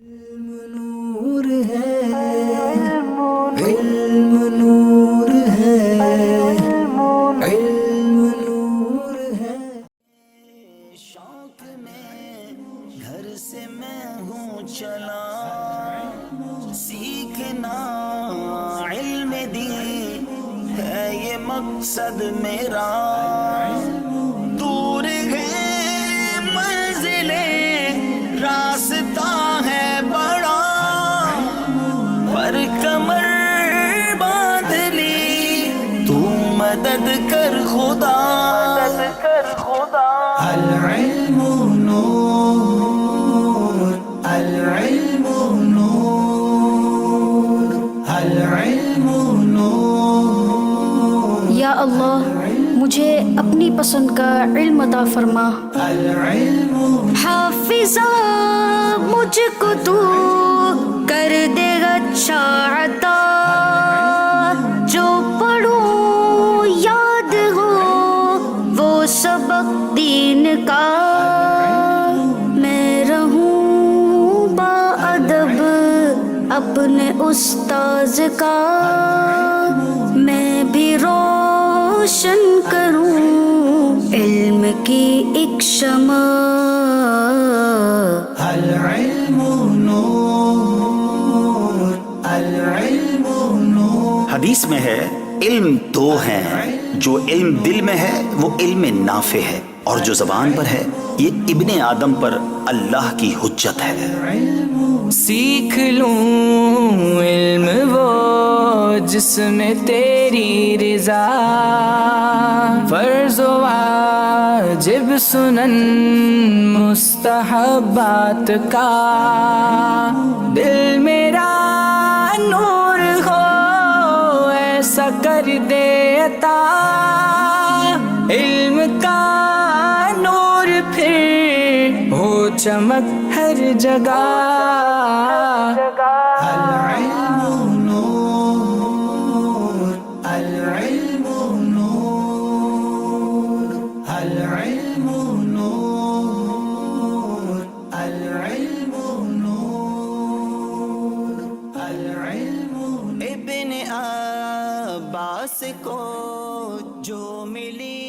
نور ہے، علم نور ہے، علم نور ہے۔ شوق میں گھر سے میں ہوں چلا، سیکھنا علم دین ہے یہ مقصد میرا۔ دور ہے منزلیں، راستہ ہے بڑا، پر کمر باندھ لی تو مدد کر خدا۔ العلم نور، العلم نور، العلم نور۔ یا اللہ مجھے اپنی پسند کا علم عطا فرما۔ العلم حافظہ مجھ کو تو کر دے اچھا عطا، جو پڑھوں یاد ہو وہ سبق دین کا، میں رہوں با ادب اپنے استاذ کا، میں بھی روشن کروں علم کی ایک شمع۔ العلم نور، العلم نور۔ حدیث میں ہے علم دو ہیں، جو علم دل میں ہے وہ علم نافع ہے، اور جو زبان پر ہے یہ ابن آدم پر اللہ کی حجت ہے۔ سیکھ لوں علم وہ جس میں تیری رضا، فرض و واجب سنن مستحبات کا، دل میرا نور ہو ایسا کر دے عطا، علم کا نور پھر ہو چمک ہر جگہ۔ العلم نور، العلم نور، العلم نور، العلم نور، العلم نور۔ ابن عباس کو جو ملی